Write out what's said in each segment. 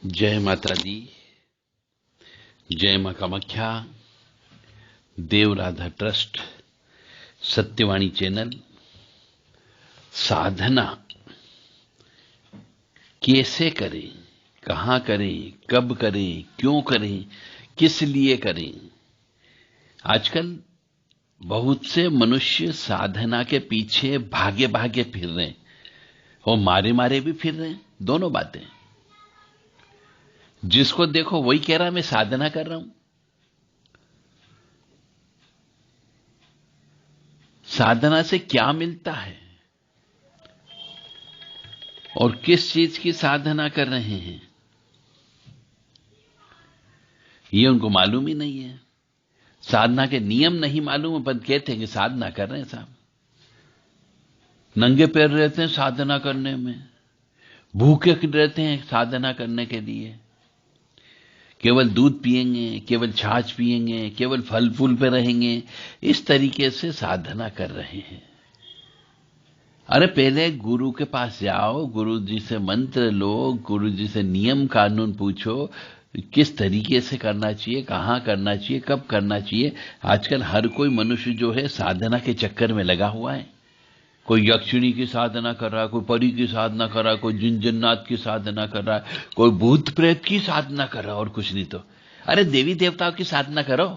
जय माता दी, जय मां कामाख्या, देव राधा ट्रस्ट, सत्यवाणी चैनल। साधना कैसे करें, कहां करें, कब करें, क्यों करें, किस लिए करें? आजकल बहुत से मनुष्य साधना के पीछे भागे भागे फिर रहे हैं और मारे मारे भी फिर रहे हैं। दोनों बातें। जिसको देखो वही कह रहा मैं साधना कर रहा हूं। साधना से क्या मिलता है और किस चीज की साधना कर रहे हैं, ये उनको मालूम ही नहीं है। साधना के नियम नहीं मालूम है, पर कहते हैं कि साधना कर रहे हैं। साहब नंगे पैर रहते हैं साधना करने में, भूखे रहते हैं साधना करने के लिए, केवल दूध पिएंगे, केवल छाछ पिएंगे, केवल फल फूल पे रहेंगे, इस तरीके से साधना कर रहे हैं। अरे पहले गुरु के पास जाओ, गुरु जी से मंत्र लो, गुरु जी से नियम कानून पूछो, किस तरीके से करना चाहिए, कहां करना चाहिए, कब करना चाहिए। आजकल हर कोई मनुष्य जो है साधना के चक्कर में लगा हुआ है। कोई यक्षिणी की साधना कर रहा है, कोई परी की साधना कर रहा है, कोई जिन जन्नात की साधना कर रहा है, कोई भूत प्रेत की साधना कर रहा है, और कुछ नहीं तो। अरे देवी देवताओं की साधना करो।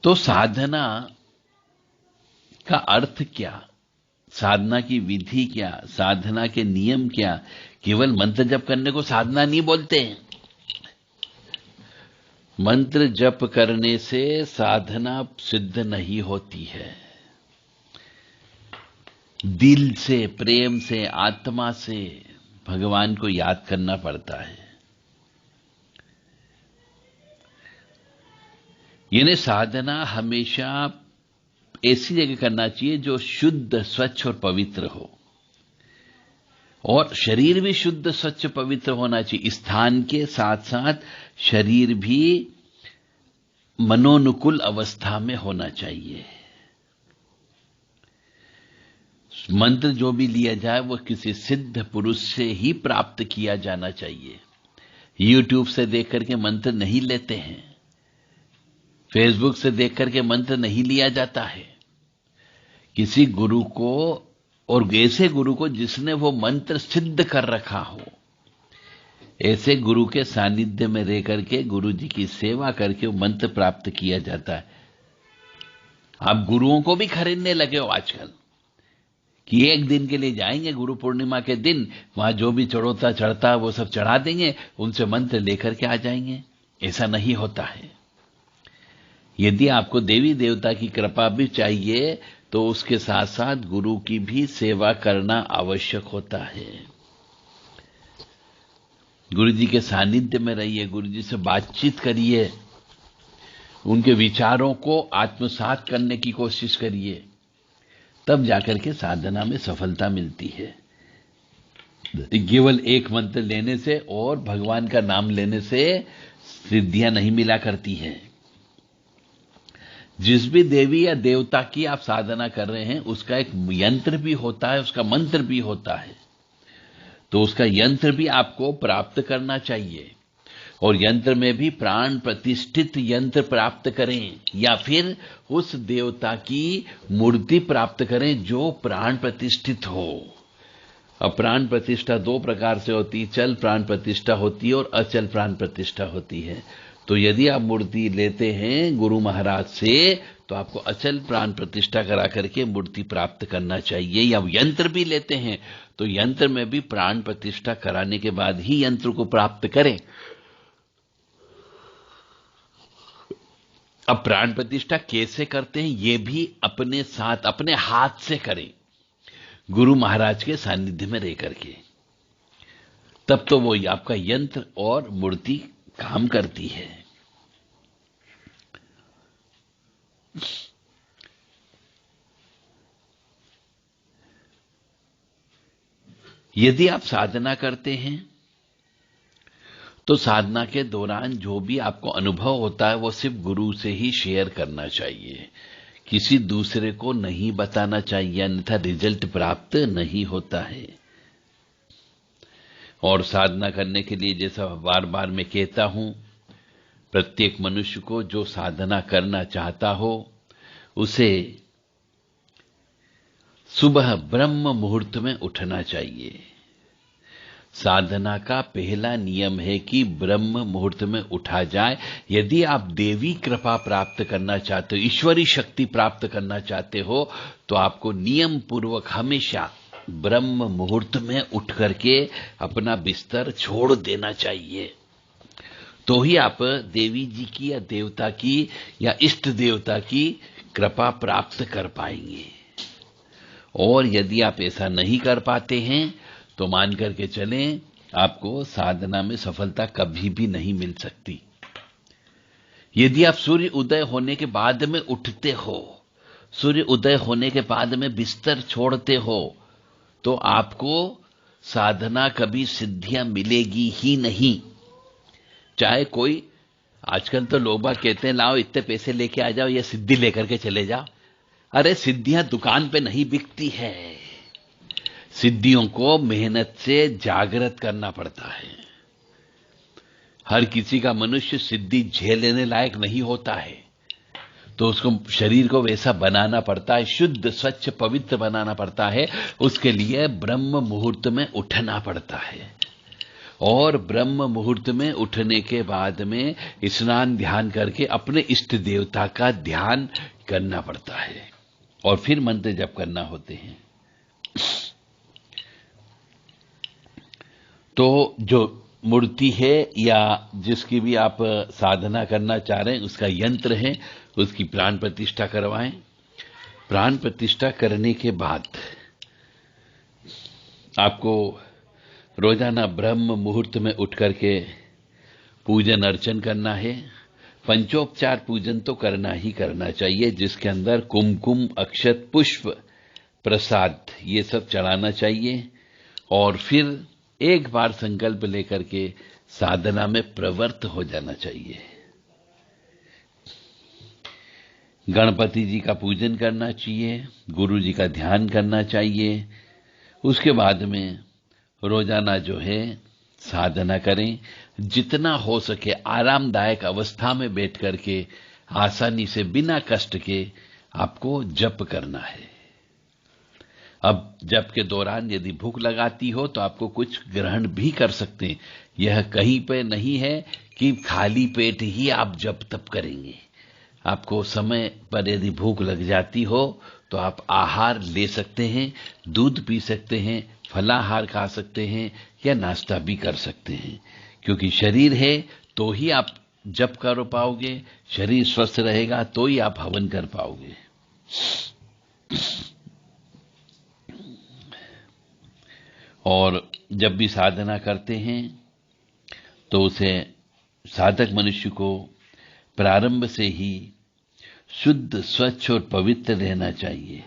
तो साधना का अर्थ क्या, साधना की विधि क्या, साधना के नियम क्या? केवल मंत्र जप करने को साधना नहीं बोलते हैं। मंत्र जप करने से साधना सिद्ध नहीं होती है। दिल से, प्रेम से, आत्मा से भगवान को याद करना पड़ता है। यानी साधना हमेशा ऐसी जगह करना चाहिए जो शुद्ध, स्वच्छ और पवित्र हो, और शरीर भी शुद्ध, स्वच्छ, पवित्र होना चाहिए। स्थान के साथ साथ शरीर भी मनोनुकूल अवस्था में होना चाहिए। मंत्र जो भी लिया जाए वो किसी सिद्ध पुरुष से ही प्राप्त किया जाना चाहिए। यूट्यूब से देख करके मंत्र नहीं लेते हैं, फेसबुक से देख करके मंत्र नहीं लिया जाता है। किसी गुरु को, और ऐसे गुरु को जिसने वो मंत्र सिद्ध कर रखा हो, ऐसे गुरु के सानिध्य में रह करके गुरु जी की सेवा करके वो मंत्र प्राप्त किया जाता है। आप गुरुओं को भी खरीदने लगे हो आजकल कि एक दिन के लिए जाएंगे, गुरु पूर्णिमा के दिन वहां जो भी चढ़ोता चढ़ता वो सब चढ़ा देंगे, उनसे मंत्र लेकर के आ जाएंगे। ऐसा नहीं होता है। यदि आपको देवी देवता की कृपा भी चाहिए तो उसके साथ साथ गुरु की भी सेवा करना आवश्यक होता है। गुरु जी के सानिध्य में रहिए, गुरु जी से बातचीत करिए, उनके विचारों को आत्मसात करने की कोशिश करिए, तब जाकर के साधना में सफलता मिलती है। केवल एक मंत्र लेने से और भगवान का नाम लेने से सिद्धियां नहीं मिला करती हैं। जिस भी देवी या देवता की आप साधना कर रहे हैं उसका एक यंत्र भी होता है, उसका मंत्र भी होता है। तो उसका यंत्र भी आपको प्राप्त करना चाहिए, और यंत्र में भी प्राण प्रतिष्ठित यंत्र प्राप्त करें, या फिर उस देवता की मूर्ति प्राप्त करें जो प्राण प्रतिष्ठित हो। अब प्राण प्रतिष्ठा दो प्रकार से होती है, चल प्राण प्रतिष्ठा होती है और अचल प्राण प्रतिष्ठा होती है। तो यदि आप मूर्ति लेते हैं गुरु महाराज से तो आपको अचल प्राण प्रतिष्ठा करा करके मूर्ति प्राप्त करना चाहिए। या यंत्र भी लेते हैं तो यंत्र में भी प्राण प्रतिष्ठा कराने के बाद ही यंत्र को प्राप्त करें। अब प्राण प्रतिष्ठा कैसे करते हैं ये भी अपने साथ, अपने हाथ से करें, गुरु महाराज के सानिध्य में रह करके, तब तो वो आपका यंत्र और मूर्ति काम करती है। यदि आप साधना करते हैं तो साधना के दौरान जो भी आपको अनुभव होता है वो सिर्फ गुरु से ही शेयर करना चाहिए। किसी दूसरे को नहीं बताना चाहिए, अन्यथा रिजल्ट प्राप्त नहीं होता है। और साधना करने के लिए, जैसा बार बार मैं कहता हूं, प्रत्येक मनुष्य को जो साधना करना चाहता हो उसे सुबह ब्रह्म मुहूर्त में उठना चाहिए। साधना का पहला नियम है कि ब्रह्म मुहूर्त में उठा जाए। यदि आप देवी कृपा प्राप्त करना चाहते हो, ईश्वरी शक्ति प्राप्त करना चाहते हो, तो आपको नियम पूर्वक हमेशा ब्रह्म मुहूर्त में उठ करके अपना बिस्तर छोड़ देना चाहिए। तो ही आप देवी जी की या देवता की या इष्ट देवता की कृपा प्राप्त कर पाएंगे। और यदि आप ऐसा नहीं कर पाते हैं तो मान करके चलें, आपको साधना में सफलता कभी भी नहीं मिल सकती। यदि आप सूर्य उदय होने के बाद में उठते हो, सूर्य उदय होने के बाद में बिस्तर छोड़ते हो, तो आपको साधना कभी सिद्धियां मिलेगी ही नहीं। चाहे कोई, आजकल तो लोग बाग कहते हैं लाओ इतने पैसे लेके आ जाओ या सिद्धि लेकर के चले जाओ। अरे सिद्धियां दुकान पे नहीं बिकती है, सिद्धियों को मेहनत से जागृत करना पड़ता है। हर किसी का मनुष्य सिद्धि झेलने लायक नहीं होता है, तो उसको शरीर को वैसा बनाना पड़ता है, शुद्ध स्वच्छ पवित्र बनाना पड़ता है। उसके लिए ब्रह्म मुहूर्त में उठना पड़ता है। और ब्रह्म मुहूर्त में उठने के बाद में स्नान ध्यान करके अपने इष्ट देवता का ध्यान करना पड़ता है और फिर मंत्र जप करना होते हैं। तो जो मूर्ति है या जिसकी भी आप साधना करना चाह रहे हैं, उसका यंत्र है, उसकी प्राण प्रतिष्ठा करवाएं। प्राण प्रतिष्ठा करने के बाद आपको रोजाना ब्रह्म मुहूर्त में उठ करके पूजन अर्चन करना है। पंचोपचार पूजन तो करना ही करना चाहिए, जिसके अंदर कुमकुम, अक्षत, पुष्प, प्रसाद ये सब चढ़ाना चाहिए। और फिर एक बार संकल्प लेकर के साधना में प्रवृत्त हो जाना चाहिए। गणपति जी का पूजन करना चाहिए, गुरु जी का ध्यान करना चाहिए। उसके बाद में रोजाना जो है साधना करें। जितना हो सके आरामदायक अवस्था में बैठ करके आसानी से बिना कष्ट के आपको जप करना है। अब जप के दौरान यदि भूख लगाती हो तो आपको कुछ ग्रहण भी कर सकते हैं। यह कहीं पे नहीं है कि खाली पेट ही आप जप तप करेंगे। आपको समय पर यदि भूख लग जाती हो तो आप आहार ले सकते हैं, दूध पी सकते हैं, फलाहार खा सकते हैं या नाश्ता भी कर सकते हैं। क्योंकि शरीर है तो ही आप जप कर पाओगे, शरीर स्वस्थ रहेगा तो ही आप हवन कर पाओगे। और जब भी साधना करते हैं तो उसे साधक मनुष्य को प्रारंभ से ही शुद्ध, स्वच्छ और पवित्र रहना चाहिए।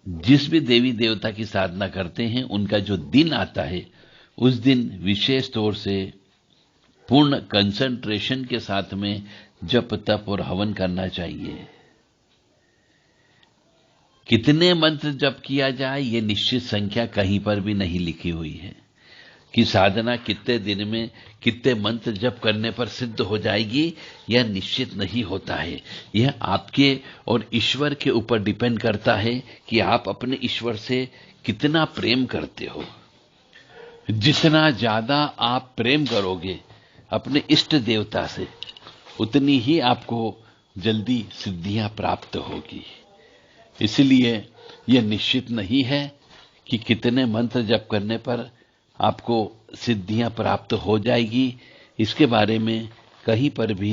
जिस भी देवी देवता की साधना करते हैं उनका जो दिन आता है उस दिन विशेष तौर से पूर्ण कंसंट्रेशन के साथ में जप तप और हवन करना चाहिए। कितने मंत्र जप किया जाए ये निश्चित संख्या कहीं पर भी नहीं लिखी हुई है कि साधना कितने दिन में कितने मंत्र जप करने पर सिद्ध हो जाएगी, यह निश्चित नहीं होता है। यह आपके और ईश्वर के ऊपर डिपेंड करता है कि आप अपने ईश्वर से कितना प्रेम करते हो। जितना ज्यादा आप प्रेम करोगे अपने इष्ट देवता से, उतनी ही आपको जल्दी सिद्धियां प्राप्त होगी। इसलिए यह निश्चित नहीं है कि कितने मंत्र जप करने पर आपको सिद्धियां प्राप्त हो जाएगी। इसके बारे में कहीं पर भी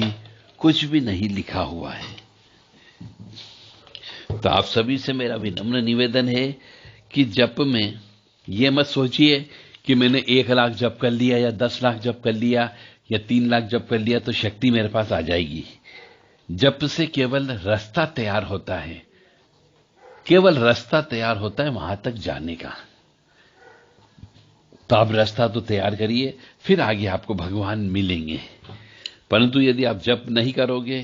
कुछ भी नहीं लिखा हुआ है। तो आप सभी से मेरा विनम्र निवेदन है कि जप में यह मत सोचिए कि मैंने 1 लाख जप कर लिया या 10 लाख जप कर लिया या 3 लाख जप कर लिया तो शक्ति मेरे पास आ जाएगी। जप से केवल रास्ता तैयार होता है, केवल रास्ता तैयार होता है वहां तक जाने का। तो आप रास्ता तो तैयार करिए, फिर आगे आपको भगवान मिलेंगे। परंतु यदि आप जप नहीं करोगे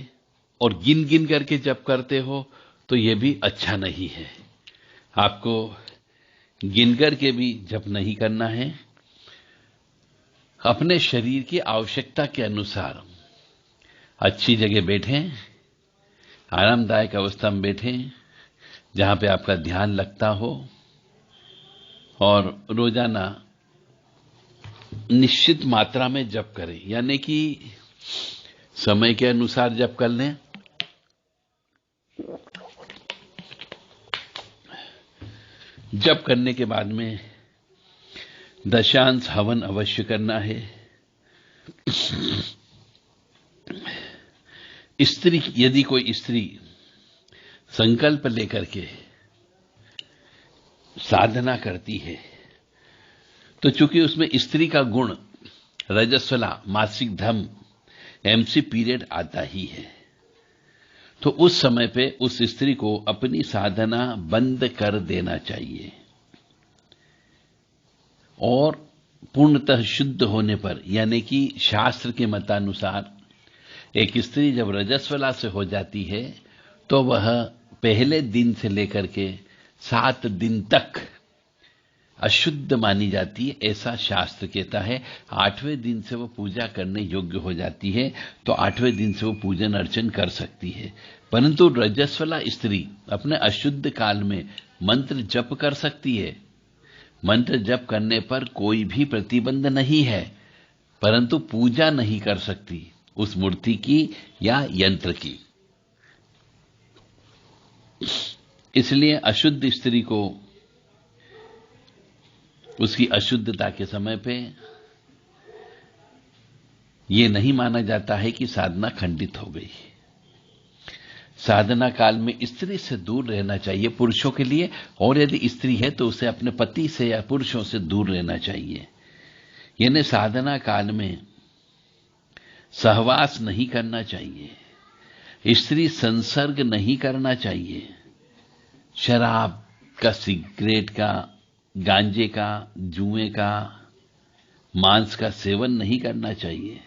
और गिन गिन करके जप करते हो तो यह भी अच्छा नहीं है। आपको गिन करके भी जप नहीं करना है। अपने शरीर की आवश्यकता के अनुसार अच्छी जगह बैठें, आरामदायक अवस्था में बैठें जहां पे आपका ध्यान लगता हो, और रोजाना निश्चित मात्रा में जप करें, यानी कि समय के अनुसार जप कर लें। जप करने के बाद में दशांश हवन अवश्य करना है। स्त्री, यदि कोई स्त्री संकल्प लेकर के साधना करती है तो चूंकि उसमें स्त्री का गुण रजस्वला मासिक धर्म एमसी पीरियड आता ही है, तो उस समय पे उस स्त्री को अपनी साधना बंद कर देना चाहिए और पूर्णतः शुद्ध होने पर, यानी कि शास्त्र के मतानुसार एक स्त्री जब रजस्वला से हो जाती है तो वह पहले दिन से लेकर के 7 दिन तक अशुद्ध मानी जाती है, ऐसा शास्त्र कहता है। 8वें दिन से वो पूजा करने योग्य हो जाती है, तो 8वें दिन से वो पूजन अर्चन कर सकती है। परंतु रजस्वला स्त्री अपने अशुद्ध काल में मंत्र जप कर सकती है। मंत्र जप करने पर कोई भी प्रतिबंध नहीं है, परंतु पूजा नहीं कर सकती उस मूर्ति की या यंत्र की। इसलिए अशुद्ध स्त्री को उसकी अशुद्धता के समय पे यह नहीं माना जाता है कि साधना खंडित हो गई। साधना काल में स्त्री से दूर रहना चाहिए पुरुषों के लिए, और यदि स्त्री है तो उसे अपने पति से या पुरुषों से दूर रहना चाहिए। यानी साधना काल में सहवास नहीं करना चाहिए, स्त्री संसर्ग नहीं करना चाहिए, शराब का, सिगरेट का, गांजे का, जुए का, मांस का सेवन नहीं करना चाहिए।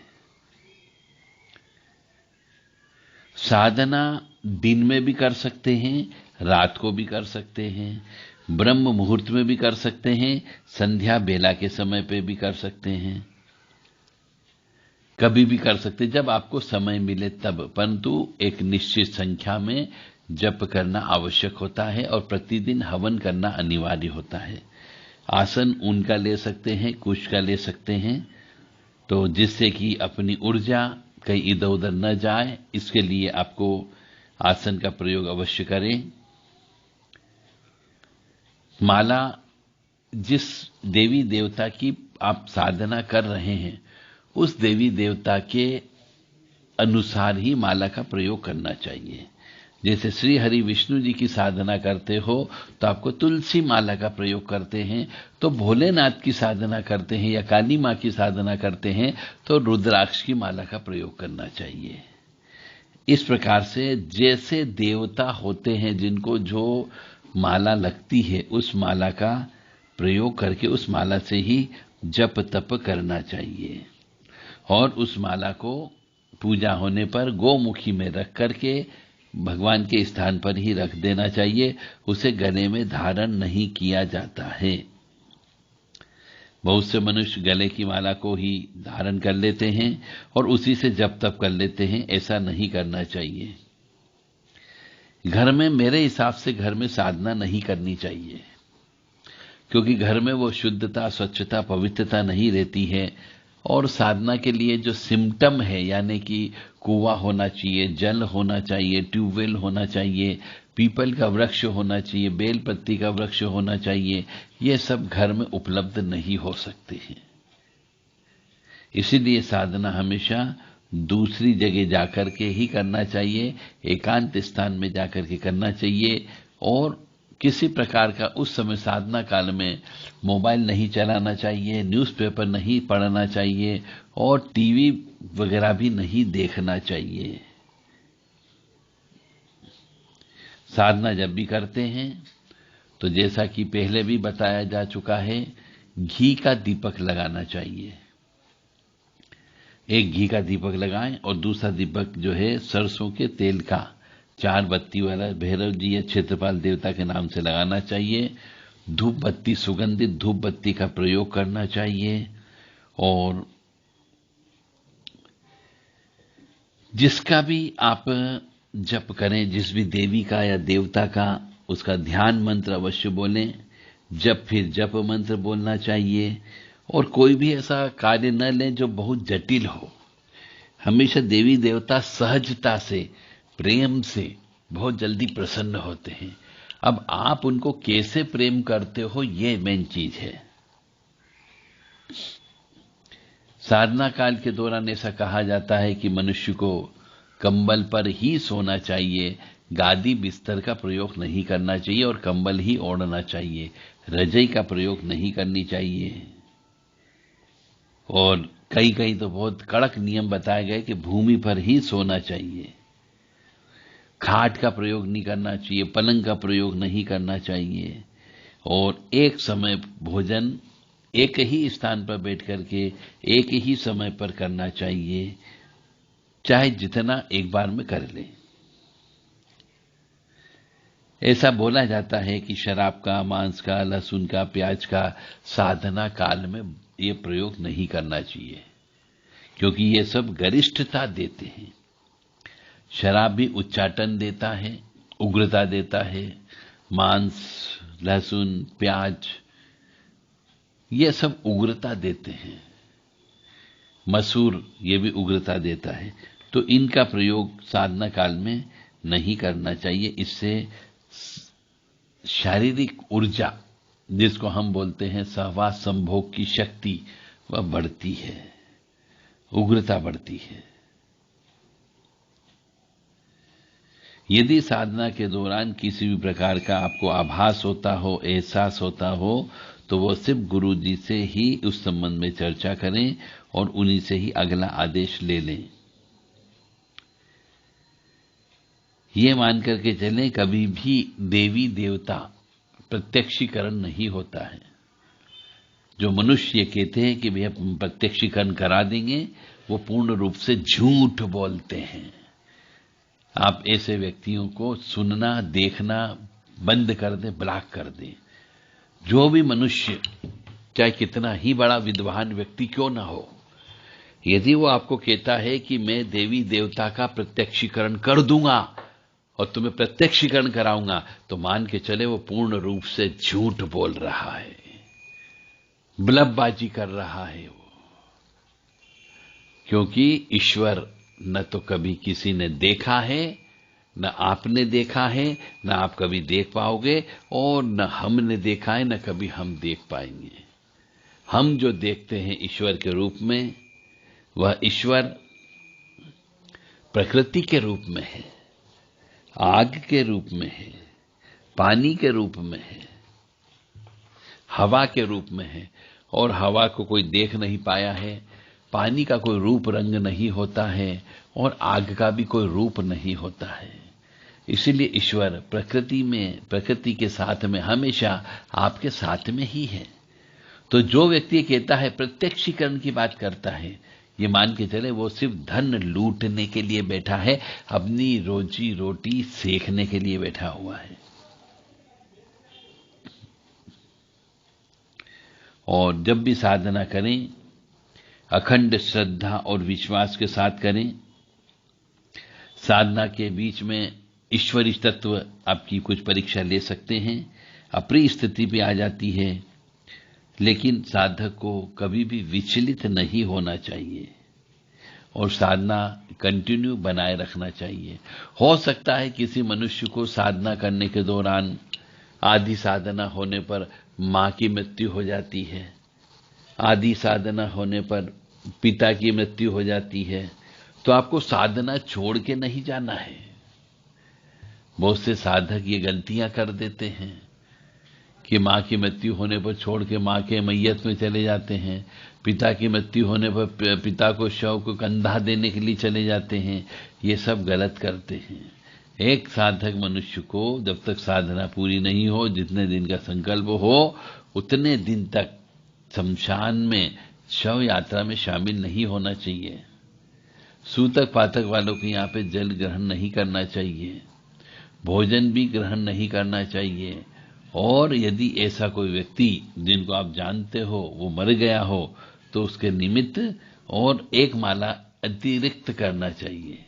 साधना दिन में भी कर सकते हैं, रात को भी कर सकते हैं, ब्रह्म मुहूर्त में भी कर सकते हैं, संध्या बेला के समय पे भी कर सकते हैं, कभी भी कर सकते, जब आपको समय मिले तब। परंतु एक निश्चित संख्या में जप करना आवश्यक होता है और प्रतिदिन हवन करना अनिवार्य होता है। आसन उनका ले सकते हैं, कुछ का ले सकते हैं, तो जिससे कि अपनी ऊर्जा कहीं इधर उधर न जाए, इसके लिए आपको आसन का प्रयोग अवश्य करें। माला जिस देवी देवता की आप साधना कर रहे हैं उस देवी देवता के अनुसार ही माला का प्रयोग करना चाहिए। जैसे श्री हरि विष्णु जी की साधना करते हो तो आपको तुलसी माला का प्रयोग करते हैं, तो भोलेनाथ की साधना करते हैं या काली मां की साधना करते हैं तो रुद्राक्ष की माला का प्रयोग करना चाहिए। इस प्रकार से जैसे देवता होते हैं जिनको जो माला लगती है उस माला का प्रयोग करके उस माला से ही जप तप करना चाहिए, और उस माला को पूजा होने पर गोमुखी में रख करके भगवान के स्थान पर ही रख देना चाहिए, उसे गले में धारण नहीं किया जाता है। बहुत से मनुष्य गले की माला को ही धारण कर लेते हैं और उसी से जप तप कर लेते हैं, ऐसा नहीं करना चाहिए। घर में, मेरे हिसाब से घर में साधना नहीं करनी चाहिए, क्योंकि घर में वो शुद्धता, स्वच्छता, पवित्रता नहीं रहती है। और साधना के लिए जो सिम्टम है, यानी कि कुआं होना चाहिए, जल होना चाहिए, ट्यूबवेल होना चाहिए, पीपल का वृक्ष होना चाहिए, बेल पत्ती का वृक्ष होना चाहिए, ये सब घर में उपलब्ध नहीं हो सकते हैं। इसीलिए साधना हमेशा दूसरी जगह जाकर के ही करना चाहिए, एकांत स्थान में जाकर के करना चाहिए। और किसी प्रकार का उस समय साधना काल में मोबाइल नहीं चलाना चाहिए, न्यूज़पेपर नहीं पढ़ना चाहिए और टीवी वगैरह भी नहीं देखना चाहिए। साधना जब भी करते हैं तो जैसा कि पहले भी बताया जा चुका है, घी का दीपक लगाना चाहिए। एक घी का दीपक लगाएं और दूसरा दीपक जो है सरसों के तेल का 4 बत्ती वाला भैरव जी या क्षेत्रपाल देवता के नाम से लगाना चाहिए। धूप बत्ती, सुगंधित धूप बत्ती का प्रयोग करना चाहिए। और जिसका भी आप जप करें, जिस भी देवी का या देवता का, उसका ध्यान मंत्र अवश्य बोलें। जप फिर जप मंत्र बोलना चाहिए। और कोई भी ऐसा कार्य न लें जो बहुत जटिल हो। हमेशा देवी देवता सहजता से, प्रेम से बहुत जल्दी प्रसन्न होते हैं। अब आप उनको कैसे प्रेम करते हो, ये मेन चीज है। साधना काल के दौरान ऐसा कहा जाता है कि मनुष्य को कंबल पर ही सोना चाहिए, गादी बिस्तर का प्रयोग नहीं करना चाहिए और कंबल ही ओढ़ना चाहिए, रजाई का प्रयोग नहीं करनी चाहिए। और कई कई तो बहुत कड़क नियम बताए गए कि भूमि पर ही सोना चाहिए, खाट का प्रयोग नहीं करना चाहिए, पलंग का प्रयोग नहीं करना चाहिए। और एक समय भोजन एक ही स्थान पर बैठ करके एक ही समय पर करना चाहिए, चाहे जितना एक बार में कर ले। ऐसा बोला जाता है कि शराब का, मांस का, लहसुन का, प्याज का साधना काल में ये प्रयोग नहीं करना चाहिए, क्योंकि ये सब गरिष्ठता देते हैं। शराब भी उच्चाटन देता है, उग्रता देता है। मांस, लहसुन, प्याज ये सब उग्रता देते हैं। मसूर ये भी उग्रता देता है। तो इनका प्रयोग साधना काल में नहीं करना चाहिए। इससे शारीरिक ऊर्जा, जिसको हम बोलते हैं सहवास संभोग की शक्ति, वह बढ़ती है, उग्रता बढ़ती है। यदि साधना के दौरान किसी भी प्रकार का आपको आभास होता हो, एहसास होता हो, तो वो सिर्फ गुरु जी से ही उस संबंध में चर्चा करें और उन्हीं से ही अगला आदेश ले लें। ये मान करके चलें, कभी भी देवी देवता प्रत्यक्षीकरण नहीं होता है। जो मनुष्य कहते हैं कि भैया प्रत्यक्षीकरण करा देंगे, वो पूर्ण रूप से झूठ बोलते हैं। आप ऐसे व्यक्तियों को सुनना, देखना बंद कर दें, ब्लॉक कर दें। जो भी मनुष्य, चाहे कितना ही बड़ा विद्वान व्यक्ति क्यों ना हो, यदि वो आपको कहता है कि मैं देवी देवता का प्रत्यक्षीकरण कर दूंगा और तुम्हें प्रत्यक्षीकरण कराऊंगा, तो मान के चले वो पूर्ण रूप से झूठ बोल रहा है, बलबबाजी कर रहा है वो। क्योंकि ईश्वर न तो कभी किसी ने देखा है, न आपने देखा है, न आप कभी देख पाओगे, और न हमने देखा है, न कभी हम देख पाएंगे। हम जो देखते हैं ईश्वर के रूप में, वह ईश्वर प्रकृति के रूप में है, आग के रूप में है, पानी के रूप में है, हवा के रूप में है। और हवा को कोई देख नहीं पाया है, पानी का कोई रूप रंग नहीं होता है, और आग का भी कोई रूप नहीं होता है। इसीलिए ईश्वर प्रकृति में, प्रकृति के साथ में, हमेशा आपके साथ में ही है। तो जो व्यक्ति कहता है, प्रत्यक्षीकरण की बात करता है, ये मान के चले वो सिर्फ धन लूटने के लिए बैठा है, अपनी रोजी रोटी सेकने के लिए बैठा हुआ है। और जब भी साधना करें, अखंड श्रद्धा और विश्वास के साथ करें। साधना के बीच में ईश्वरी तत्व आपकी कुछ परीक्षा ले सकते हैं, अप्रिय स्थिति भी आ जाती है, लेकिन साधक को कभी भी विचलित नहीं होना चाहिए और साधना कंटिन्यू बनाए रखना चाहिए। हो सकता है किसी मनुष्य को साधना करने के दौरान, आधी साधना होने पर मां की मृत्यु हो जाती है, आधी साधना होने पर पिता की मृत्यु हो जाती है, तो आपको साधना छोड़ के नहीं जाना है। बहुत से साधक ये गलतियां कर देते हैं कि मां की मृत्यु होने पर छोड़ के मां के मैयत में चले जाते हैं, पिता की मृत्यु होने पर पिता को शव को कंधा देने के लिए चले जाते हैं। ये सब गलत करते हैं। एक साधक मनुष्य को जब तक साधना पूरी नहीं हो, जितने दिन का संकल्प हो, उतने दिन तक शमशान में, शव यात्रा में शामिल नहीं होना चाहिए। सूतक पातक वालों को यहाँ पे जल ग्रहण नहीं करना चाहिए, भोजन भी ग्रहण नहीं करना चाहिए। और यदि ऐसा कोई व्यक्ति जिनको आप जानते हो वो मर गया हो तो उसके निमित्त और एक माला अतिरिक्त करना चाहिए।